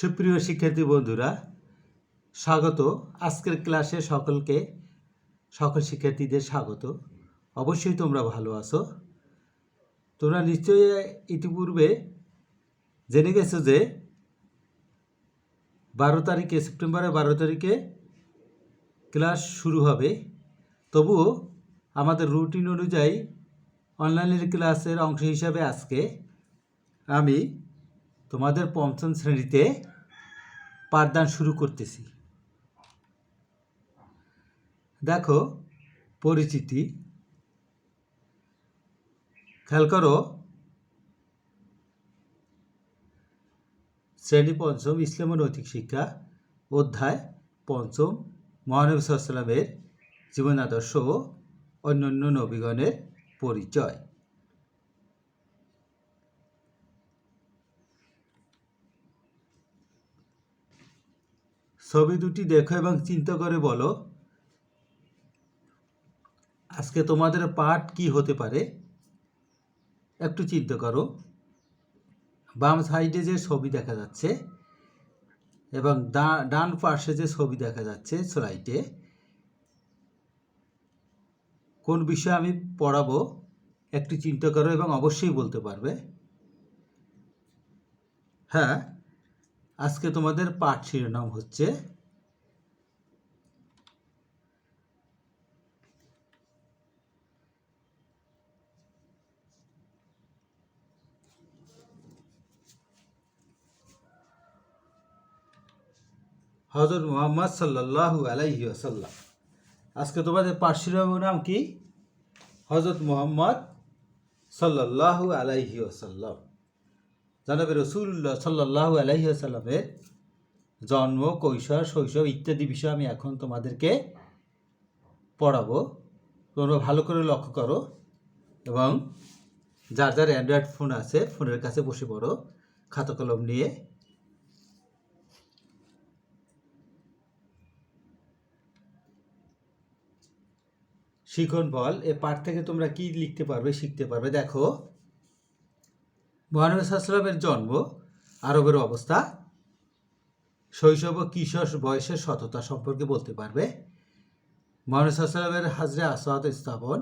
সুপ্রিয় শিক্ষার্থী বন্ধুরা, স্বাগত। আজকের ক্লাসে সকল শিক্ষার্থীদের স্বাগত। অবশ্যই তোমরা ভালো আছো। তোমরা নিশ্চয়ই ইতিপূর্বে জেনে গেছো যে সেপ্টেম্বরের 12 তারিখে ক্লাস শুরু হবে। তবুও আমাদের রুটিন অনুযায়ী অনলাইনের ক্লাসের অংশ হিসাবে আজকে আমি তোমাদের পঞ্চম শ্রেণীতে পাঠদান শুরু করতেছি। দেখো, পরিচিতি খেয়াল করো। শ্রেণী পঞ্চম, ইসলাম ও নৈতিক শিক্ষা, অধ্যায় পঞ্চম, মহানবী সাল্লাল্লাহু আলাইহি ওয়াসাল্লামের জীবন আদর্শ ও অন্যান্য নবীগণের পরিচয়। ছবি দুটি দেখো এবং চিন্তা করে বলো আজকে তোমাদের পাঠ কি হতে পারে। একটু চিন্তা করো। বাম সাইডে যে ছবি দেখা যাচ্ছে এবং ডান পাশে যে ছবি দেখা যাচ্ছে স্লাইডে, কোন বিষয়ে আমি পড়াবো একটু চিন্তা করো এবং অবশ্যই বলতে পারবে। হ্যাঁ, আজকে তোমাদের পাঠ শিরোনাম হচ্ছে হযরত মুহাম্মদ সাল্লাল্লাহু আলাইহি ওয়াসাল্লাম। আজকে তোমাদের পাঠ শিরোনামের নাম কি? হযরত মুহাম্মদ সাল্লাল্লাহু আলাইহি ওয়াসাল্লাম। জনাবে রাসূলুল্লাহ সাল্লাল্লাহু আলাইহি ওয়াসাল্লামের জন্ম, কৈশোর, শৈশব ইত্যাদি বিষয় আমি এখন তোমাদেরকে পড়াবো। তোমরা ভালো করে লক্ষ্য করো এবং যার যার অ্যান্ড্রয়েড ফোন আছে ফোনের কাছে বসে পড়ো খাতা কলম নিয়ে। শিখন বল, এ পাঠ থেকে তোমরা কি লিখতে পারবে, শিখতে পারবে। দেখো, মহানবী সাল্লাল্লাহু আলাইহি ওয়াসাল্লামের জন্ম, আরবের অবস্থা, শৈশব ও কিশোর বয়সের সততা সম্পর্কে বলতে পারবে। মহানবী সাল্লাল্লাহু আলাইহি ওয়াসাল্লামের হাজরে আসওয়াদ স্থাপন,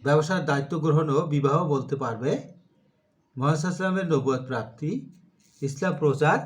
ব্যবসার দায়িত্ব গ্রহণ ও বিবাহ বলতে পারবে। মহানবী সাল্লাল্লাহু আলাইহি ওয়াসাল্লামের নবুয়ত প্রাপ্তি, ইসলাম প্রচার,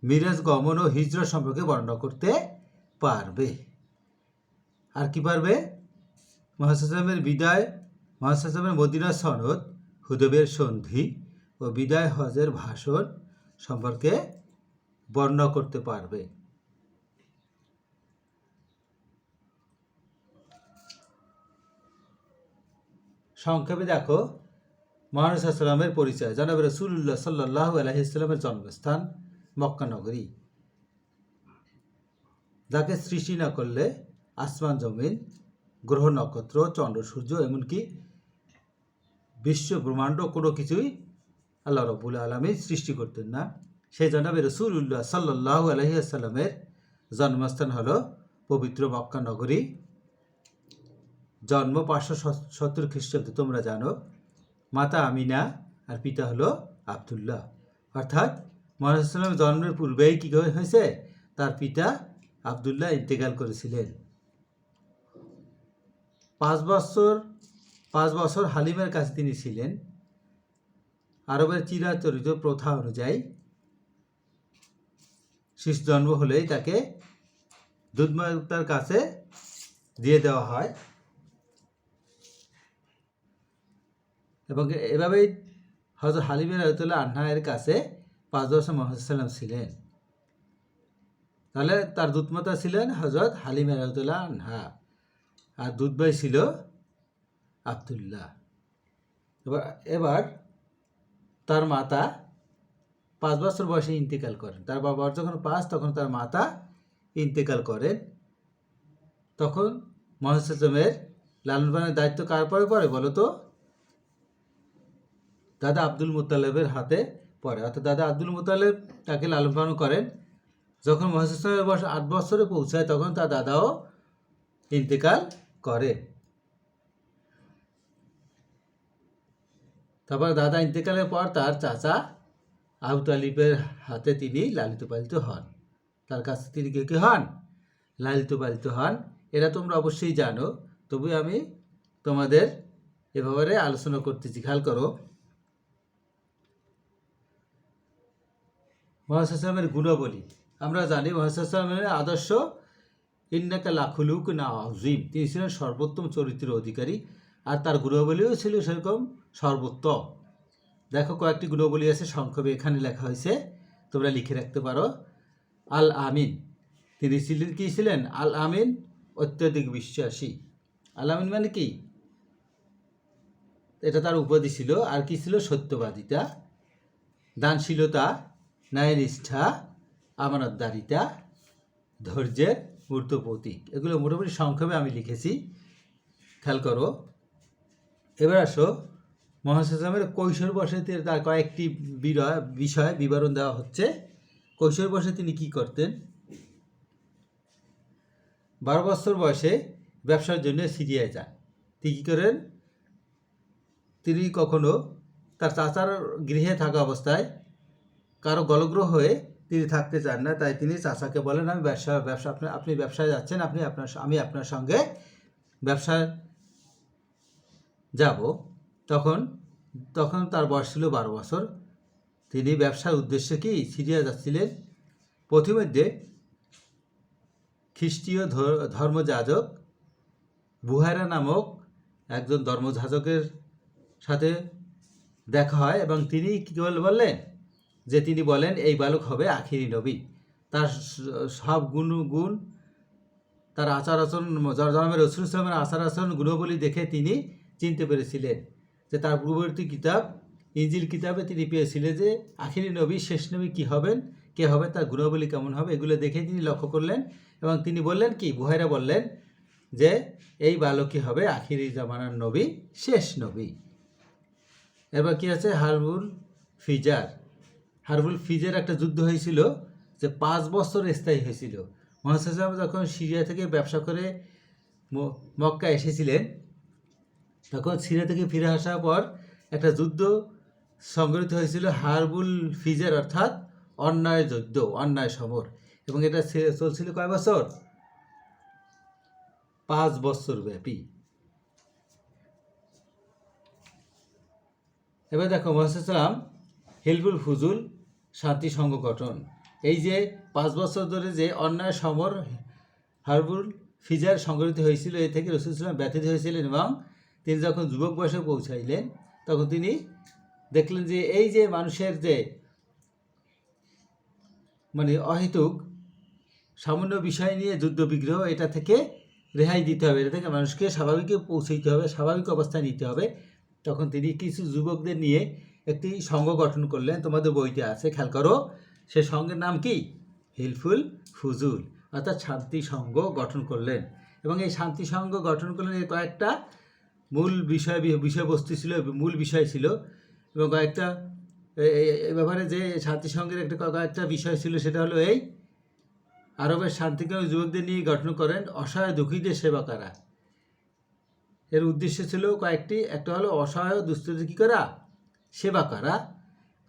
মিরাজ গমন ও হিজরত সম্পর্কে বর্ণনা করতে পারবে। আর কি পারবে? মুহাম্মদ সাল্লাল্লাহু আলাইহি ওয়াসাল্লামের বিদায়, মুহাম্মদ সাল্লাল্লাহু আলাইহি ওয়াসাল্লামের মদিনার সনদ, হুদায়বিয়ার সন্ধি ও বিদায় হজের ভাষণ সম্পর্কে বর্ণনা করতে পারবে। সংক্ষেপে দেখো, মহানবী সাল্লাল্লাহু আলাইহি ওয়াসাল্লামের পরিচয়। জনাবে রাসূলুল্লাহ সাল্লাল্লাহু আলাইহি ওয়াসাল্লামের জন্মস্থান মক্কা নগরী, যাকে সৃষ্টি না করলে আসমান জমিন, গ্রহ নক্ষত্র, চন্দ্র সূর্য, এমনকি বিশ্ব ব্রহ্মাণ্ড কোনো কিছুই আল্লাহ রাব্বুল আলামিন সৃষ্টি করতেন না। সেই জনাবে রাসূলুল্লাহ সাল্লাল্লাহু আলাইহি ওয়াসাল্লামের জন্মস্থান হলো পবিত্র মক্কা নগরী। জন্ম 570 খ্রিস্টাব্দে, তোমরা জানো। মাতা আমিনা আর পিতা হলো আব্দুল্লাহ। অর্থাৎ মুহাম্মদ সাল্লাল্লাহু আলাইহি ওয়াসাল্লামের জন্মের পূর্বেই কি হয়েছে? তার পিতা আব্দুল্লাহ ইন্তেকাল করেছিলেন। 5 বছর হালিমের কাছে তিনি ছিলেন। আরবের চিরাচরিত প্রথা অনুযায়ী শিশু জন্ম হলেই তাকে দুধমাতার কাছে দিয়ে দেওয়া হয় এবং এভাবেই হযরত হালিমা রাদিয়াল্লাহু আনহা এর কাছে 5 বছর মুহাম্মদ সাল্লাল্লাহু আলাইহি ওয়াসাল্লাম ছিলেন। তাহলে তার দুধমাতা ছিলেন হযরত হালিমা রাদিয়াল্লাহু আনহা আর দুধ ভাই ছিল আব্দুল্লাহ। এবার তার মাতা 5 বছর বয়সে ইন্তেকাল করেন। তার বাবার যখন 5, তখন তার মাতা ইন্তেকাল করেন। তখন মুহাম্মদ সাল্লাল্লাহু আলাইহি ওয়াসাল্লামের লালন পালনের দায়িত্ব কার পরে পড়ে বলো তো? দাদা আব্দুল মুত্তালিবের হাতে পড়ে। অর্থাৎ দাদা আব্দুল মুত্তালিব তাকে লালন পালন করেন। যখন মুহাম্মদ সাল্লাল্লাহু আলাইহি ওয়াসাল্লামের বয়স 8 বছরে পৌঁছায়, তখন তার দাদাও ইন্তেকাল করেন। তারপর দাদা ইন্তেকালের পর তার চাচা আবু তালিবের হাতে তিনি লালিত পালিত হন, তার কাছে তিনি কে হন? লালিত পালিত হন। এরা তোমরা অবশ্যই জানো, তবে আমি তোমাদের এ ব্যাপারে আলোচনা করতেছি। খেয়াল করো, মুহাম্মদ সাল্লামের গুণাবলী আমরা জানি। মুহাম্মদ সাল্লামের আদর্শ ইন্নাকা লাখুলুক না আজিম, তিনি ছিলেন সর্বোত্তম চরিত্রের অধিকারী, আর তার গুণাবলীও ছিল সেরকম সর্বোত্তম। দেখো কয়েকটি গুণাবলী আছে, সংক্ষেপে এখানে লেখা হয়েছে, তোমরা লিখে রাখতে পারো। আল আমিন, তিনি ছিলেন কি ছিলেন? আল আমিন, অত্যধিক বিশ্বাসী। আল আমিন মানে কি? এটা তার উপাধি ছিল। আর কি ছিল? সত্যবাদিতা, দানশীলতা, ন্যায়নিষ্ঠা, আমানতদারিতা, ধৈর্যের মূর্ত প্রতীক। এগুলো মোটামুটি সংক্ষেপে আমি লিখেছি, খেয়াল করো। এবার আসো, মুহাম্মদ সাল্লামের কৈশোর বয়সে তার কয়েকটি বিষয় বিবরণ দেওয়া হচ্ছে। কৈশোর বয়সে তিনি কি করতেন? 12 বছর বয়সে ব্যবসার জন্য সিরিয়ায় যান। তিনি কী করেন? তিনি কখনো তার চাচার গৃহে থাকা অবস্থায় কারো গলগ্রহ হয়ে তিনি থাকতে চান না, তাই তিনি চাচাকে বলেন, আমি ব্যবসা আপনি ব্যবসায় যাচ্ছেন, আমি আপনার সঙ্গে ব্যবসায় যাব। তখন তার বয়স ছিল 12 বছর। তিনি ব্যবসার উদ্দেশ্যে কি সিরিয়া যাচ্ছিলেন। পথিমধ্যে খ্রিস্টীয় ধর্মযাজক বুহাইরা নামক একজন ধর্মযাজকের সাথে দেখা হয়, এবং তিনি কী বললেন যে তিনি বলেন এই বালক হবে আখিরি নবী। তার সব গুণ, তার আচার আচরণ, জনাবে রাসূল সাল্লাল্লাহু আচার আচরণ, গুণাবলী দেখে তিনি চিনতে পেরেছিলেন যে তার পূর্ববর্তী কিতাব ইনজিল কিতাবে তিনি পেয়েছিলেন যে আখিরি নবী, শেষ নবী কী হবেন, কে হবে, তার গুণাবলী কেমন হবে, এগুলো দেখে তিনি লক্ষ্য করলেন। এবং তিনি বললেন কি, বুহাইরা বললেন যে এই বালকই হবে আখিরি জামানার নবী, শেষ নবী। এবার কি আছে? হারবুল ফিজার একটা যুদ্ধ হয়েছিল যে 5 বছর স্থায়ী হয়েছিল। মুহাম্মদ সাল্লাল্লাহু আলাইহি ওয়াসাল্লাম যখন সিরিয়া থেকে ব্যবসা করে মক্কা এসেছিলেন, তখন সিরিয়া থেকে ফিরে আসার পর একটা যুদ্ধ সংঘটিত হয়েছিল, হারবুল ফিজার, অর্থাৎ অন্যায় যুদ্ধ, অন্যায় সমর। এবং এটা চলছিল কয় বছর? 5 বছর ব্যাপী। এবার দেখো, মুহাম্মদ সাল্লাল্লাহু আলাইহি ওয়াসাল্লাম হিলফুল ফুজুল, শান্তি সংঘ গঠন। এই যে 5 বছর ধরে যে অন্যায় সমর হারবুল ফিজার সংগঠিত হয়েছিল, এ থেকে রাসূল সাল্লাল্লাহু আলাইহি ওয়াসাল্লাম ব্যথিত হয়েছিলেন, এবং তিনি যখন যুবক বয়সে পৌঁছাইলেন, তখন তিনি দেখলেন যে এই যে মানুষের যে মানে অহেতুক সামান্য বিষয় নিয়ে যুদ্ধ বিগ্রহ, এটা থেকে রেহাই দিতে হবে, এটা থেকে মানুষকে স্বাভাবিকে পৌঁছাইতে হবে, স্বাভাবিক অবস্থায় নিতে হবে। তখন তিনি কিছু যুবকদের নিয়ে একটি সংঘ গঠন করলেন, তোমাদের বইতে আছে, খেয়াল করো। সে সংঘের নাম কি? হিলফুল ফুজুল, অর্থাৎ শান্তি সংঘ গঠন করলেন। এবং এই শান্তি সংঘ গঠন করলেন, এর কয়েকটা মূল বিষয়বস্তু ছিল, মূল বিষয় ছিল, এবং কয়েকটা এই ব্যাপারে যে শান্তি সংঘের কয়েকটা বিষয় ছিল, সেটা হলো এই আরবের শান্তিকামী যুবকদের নিয়ে গঠন করেন অসহায় দুঃখীদের সেবা করা। এর উদ্দেশ্য ছিল কয়েকটি, একটা হলো অসহায় দুস্থদের কী করা? সেবা করা।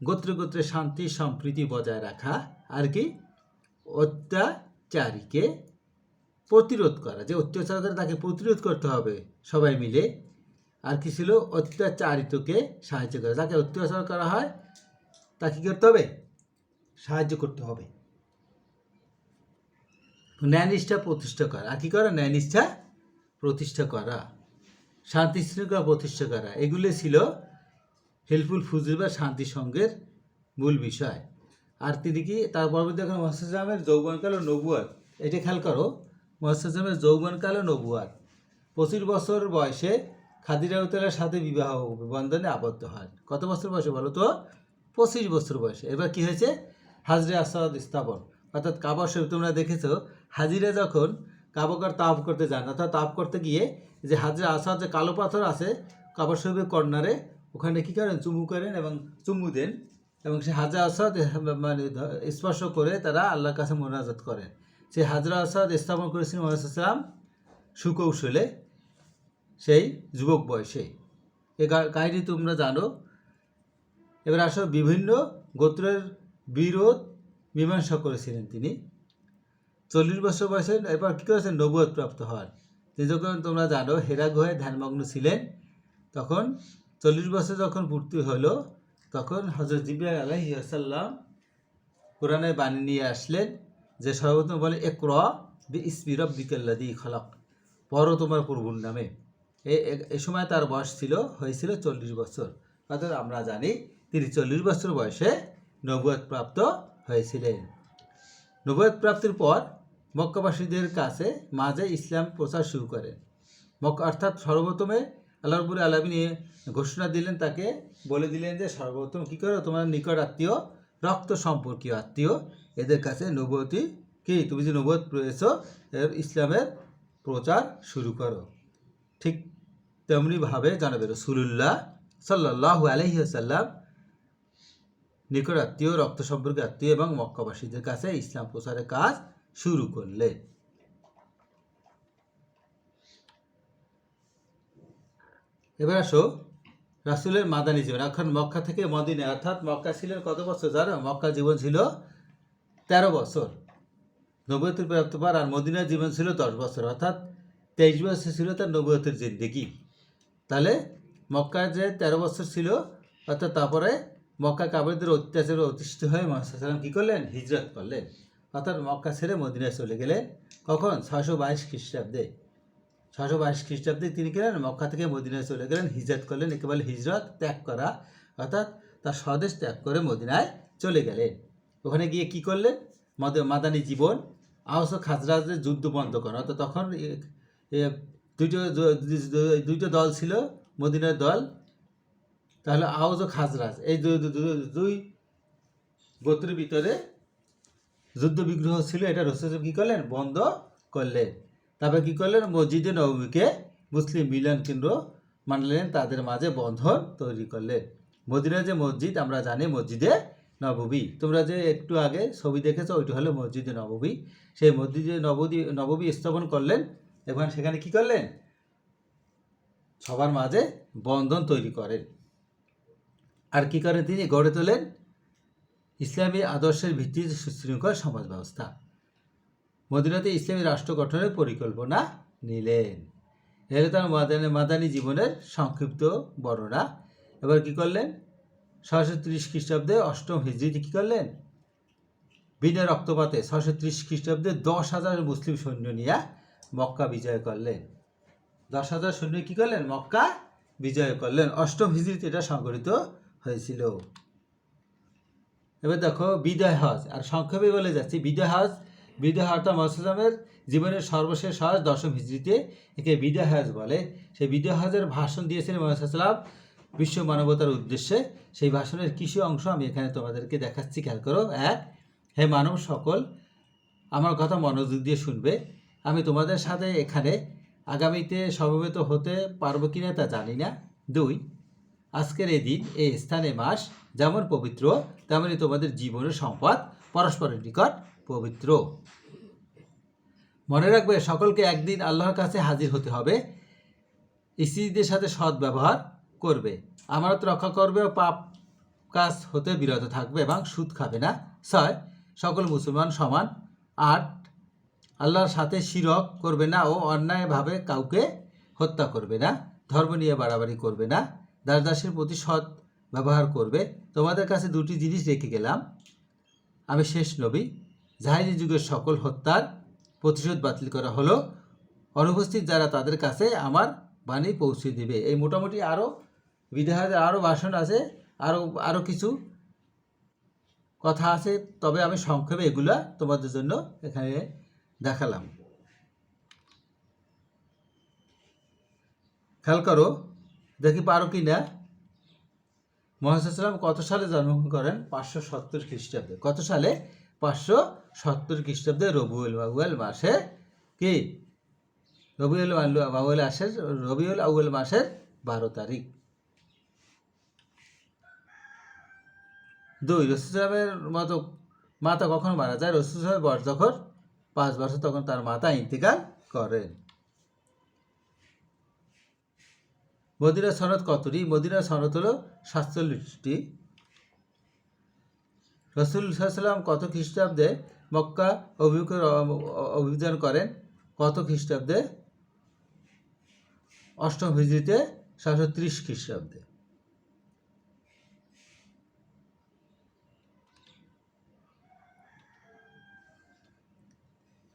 গোত্রে গোত্রে শান্তি সম্প্রীতি বজায় রাখা। আর কি? অত্যাচারীকে প্রতিরোধ করা, যে অত্যাচার করে তাকে প্রতিরোধ করতে হবে সবাই মিলে। আর কি ছিল? অত্যাচারিতকে সাহায্য করা, যাকে অত্যাচার করা হয় তাকে কী করতে হবে? সাহায্য করতে হবে। ন্যায়নিষ্ঠা প্রতিষ্ঠা করা। আর কি করা? ন্যায়নিষ্ঠা প্রতিষ্ঠা করা, শান্তি শৃঙ্খলা প্রতিষ্ঠা করা। এগুলি ছিল হেল্পফুল ফুজুল বা শান্তি সংঘের মূল বিষয়। আর তিনি কি তার পরবর্তী এখন মুহাম্মদ সাল্লাল্লাহু আলাইহি ওয়াসাল্লামের যৌবনকাল ও নবুয়াত, এটা খেয়াল করো। মুহাম্মদ সাল্লাল্লাহু আলাইহি ওয়াসাল্লামের যৌবনকাল ও নবুয়াত, 25 বছর বয়সে খাদিজা রাদিয়াল্লাহু সাথে বিবাহ বন্ধনে আবদ্ধ হয়। কত বছর বয়সে বলো তো? 25 বছর বয়সে। এবার কি হয়েছে? হাজরে আসাদ স্থাপন, অর্থাৎ কাবা শরীফ। তোমরা দেখেছো হাজিরা যখন কাবাগর তাওয়াফ করতে যান, অর্থাৎ তাওয়াফ করতে গিয়ে যে হাজরে আসাদ যে কালো পাথর আছে কাবা শরীফের কর্নারে, ওখানে কী করেন? চুমু করেন এবং চুমু দেন, এবং সে হাজরা আসাদ মানে স্পর্শ করে তারা আল্লাহর কাছে মোনাজাত করেন। সে হাজরা আসাদ স্থাপন করেছিলেন মুহাম্মদ সাল্লাল্লাহু আলাইহি ওয়াসাল্লাম সুকৌশলে, সেই যুবক বয়সে। এ কাহিনী তোমরা জানো। এবার আসো বিভিন্ন গোত্রের বিরোধ মীমাংসা করেছিলেন তিনি। 40 বছর বয়সে এরপর কী করেছেন? নবুয়ত প্রাপ্ত হন। তিনি যখন তোমরা জানো হেরা গুহায় ধ্যানমগ্ন ছিলেন, তখন 40 বছর যখন পূর্তি হলো, তখন হযরত জিবরাইল আলাইহিস সালাম কোরআনের বাণী নিয়ে আসলেন, যে সর্বপ্রথম বলে ইকরা বিইসমি রাব্বিকাল্লাযী খালাক, পড়ো তোমার প্রভুর নামে। এই সময় তার বয়স হয়েছিল 40 বছর। অর্থাৎ আমরা জানি তিনি 40 বছর বয়সে নবুয়ত প্রাপ্ত হয়েছিলেন। নবুয়ত প্রাপ্তির পর মক্কাবাসীদের কাছে মাঝে ইসলাম প্রচার শুরু করেন। অর্থাৎ সর্বপ্রথমে আল্লাহ রাব্বুল আলামিন ঘোষণা দিলেন, তাকে বলে দিলেন যে সর্বপ্রথম কী করো, তোমার নিকট আত্মীয়, রক্ত সম্পর্কীয় আত্মীয়, এদের কাছে নবুয়তি কি, তুমি যে নবুয়ত পেয়েছো এর ইসলামের প্রচার শুরু করো। ঠিক তেমনিভাবে জনাবে রাসূলুল্লাহ সাল্লাল্লাহু আলাইহি ওয়াসাল্লাম নিকট আত্মীয়, রক্ত সম্পর্কে আত্মীয় এবং মক্কাবাসীদের কাছে ইসলাম প্রচারের কাজ শুরু করলেন। এবার আসো রাসূলের মাদানী জীবন। এখন মক্কা থেকে মদিনা, অর্থাৎ মক্কা ছিলেন কত বছর জানো? মক্কা জীবন ছিল 13 বছর নবুয়তের প্রাপ্ত পর, আর মদিনার জীবন ছিল 10 বছর, অর্থাৎ 23 বছর ছিল তার নবুয়তের জিন্দেগি। তাহলে মক্কায় যে 13 বছর ছিল, অর্থাৎ তারপরে মক্কা কাফেরদের অত্যাচারে অতিষ্ঠ হয়ে মুহাম্মদ সাল্লাল্লাহু আলাইহি ওয়াসাল্লাম কী করলেন? হিজরত করলেন, অর্থাৎ মক্কা ছেড়ে মদিনায় চলে গেলেন। কখন? 622 খ্রিস্টাব্দে। 622 খ্রিস্টাব্দে তিনি গেলেন মক্কা থেকে মদিনায় চলে গেলেন, হিজরত করলেন। একে বলে হিজরত, ত্যাগ করা, অর্থাৎ তার স্বদেশ ত্যাগ করে মদিনায় চলে গেলেন। ওখানে গিয়ে কি করলেন? মাদানী জীবন, আওস ও খাজরাজের যুদ্ধ বন্ধ করা। অর্থাৎ তখন দুইটা দল ছিল মদিনার দল, তাহলে আওস ও খাজরাজ, এই দুই গোত্রের ভিতরে যুদ্ধ বিগ্রহ ছিল, এটা রাসূল কী করলেন? বন্ধ করলেন। তারপরে কী করলেন? মসজিদে নববীকে মুসলিম মিলন কেন্দ্র মানলেন, তাদের মাঝে বন্ধন তৈরি করলেন। মদিনার যে মসজিদ আমরা জানি মসজিদে নববী, তোমরা যে একটু আগে ছবি দেখেছো ওইটা হলো মসজিদে নববী। সেই মসজিদে নববী স্থাপন করলেন এবং সেখানে কি করলেন? সবার মাঝে বন্ধন তৈরি করেন। আর কি করেন? তিনি গড়ে তোলেন ইসলামী আদর্শের ভিত্তিতে সুশৃঙ্খল সমাজ ব্যবস্থা। মদিনাতে ইসলামী রাষ্ট্র গঠনের পরিকল্পনা নিলেন। এর তার মাদানী জীবনের সংক্ষিপ্ত বর্ণনা। এবার কি করলেন? 630 খ্রিস্টাব্দে 8ম হিজরিতে কী করলেন? বিনা রক্তপাতে 630 খ্রিস্টাব্দে 10,000 মুসলিম সৈন্য নিয়ে মক্কা বিজয় করলেন। 10,000 সৈন্য কী করলেন? মক্কা বিজয় করলেন। 8ম হিজরিতে এটা সংঘটিত হয়েছিল। এবার দেখো বিদায় হজ, আর সংক্ষেপে বলে যাচ্ছি। বিদায় হজ অর্থাৎ মুহাম্মদের জীবনের সর্বশেষ হজ 10ম হিজরিতে, একে বিদায় হজ বলে। সেই বিদায় হজের ভাষণ দিয়েছিলেন মুহাম্মদ সাল্লাল্লাহু আলাইহি ওয়াসাল্লাম বিশ্ব মানবতার উদ্দেশ্যে। সেই ভাষণের কিছু অংশ আমি এখানে তোমাদেরকে দেখাচ্ছি, খেয়াল করো। 1, হে মানব সকল, আমার কথা মনোযোগ দিয়ে শুনবে। আমি তোমাদের সাথে এখানে আগামীতে সমবেত হতে পারবো কিনা তা জানি না। 2, আজকের এই দিন, এই স্থানে মাস যেমন পবিত্র, তেমনি তোমাদের জীবনের সম্পদ পরস্পরের নিকট পবিত্র। মনে রাখবে সকলকে একদিন আল্লাহর কাছে হাজির হতে হবে। স্ত্রীদের সাথে সৎ ব্যবহার করবে, আমানত রক্ষা করবে ও পাপ কাজ হতে বিরত থাকবে এবং সুদ খাবে না। 6, সকল মুসলমান সমান। 8, আল্লাহর সাথে শিরক করবে না ও অন্যায়ভাবে কাউকে হত্যা করবে না। ধর্ম নিয়ে বাড়াবাড়ি করবে না। দাসদাসীর প্রতি সৎ ব্যবহার করবে। তোমাদের কাছে 2টি জিনিস রেখে গেলাম, আমি শেষ নবী। জাহেলি যুগের সকল হত্যার প্রতিশোধ বাতিল করা হলো। অনুপস্থিত যারা তাদের কাছে আমার বাণী পৌঁছে দেবে। এই মোটামুটি আরও বিদায়ের আরও ভাষণ আছে, আরও কিছু কথা আছে, তবে আমি সংক্ষেপে এগুলা তোমাদের জন্য এখানে দেখালাম। খেয়াল করো, দেখি পারো কি না। মুহাম্মদ সাল্লাল্লাহু আলাইহি ওয়াসাল্লাম কত সালে জন্মগ্রহণ করেন? 570 খ্রিস্টাব্দে। কত সালে? 570 খ্রিস্টাব্দে রবিউল আউয়াল মাসে কি? রবিউল আউয়াল মাসের 12 তারিখ। 2, রাসূল সাল্লাল্লাহু আলাইহি ওয়াসাল্লামের মাতা কখন মারা যায়? রাসূল সাল্লাল্লাহু আলাইহি ওয়াসাল্লামের বয়স যখন 5 বছর, তখন তার মাতা ইন্তেকাল করেন। মদিনার সনদ কতটি? মদিনার সনদ হলো 47টি। রাসূল সাল্লাল্লাহু আলাইহি ওয়াসাল্লাম কত খ্রিস্টাব্দে মক্কা অভিযান করেন? কত খ্রিস্টাব্দে? 8ম হিজরিতে 730 খ্রিস্টাব্দে।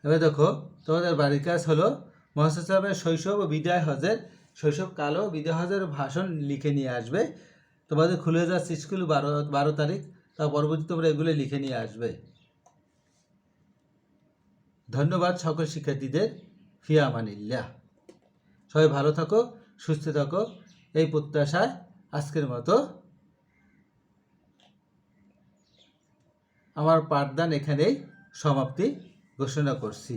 এবার দেখো, তোমাদের বাড়ির কাজ হলো মুহাম্মদ সাল্লামের শৈশব ও বিদায় হজের শৈশবকাল ও বিদায় হজের ভাষণ লিখে নিয়ে আসবে। তোমাদের খুলে যাচ্ছে স্কুল 12 তারিখ, তার পরবর্তী তোমরা এগুলো লিখে নিয়ে আসবে। ধন্যবাদ সকল শিক্ষার্থীদের। ফি আমানিল্লাহ। সবাই ভালো থাকো, সুস্থ থাকো, এই প্রত্যাশায় আজকের মতো আমার পাঠদান এখানেই সমাপ্তি ঘোষণা করছি।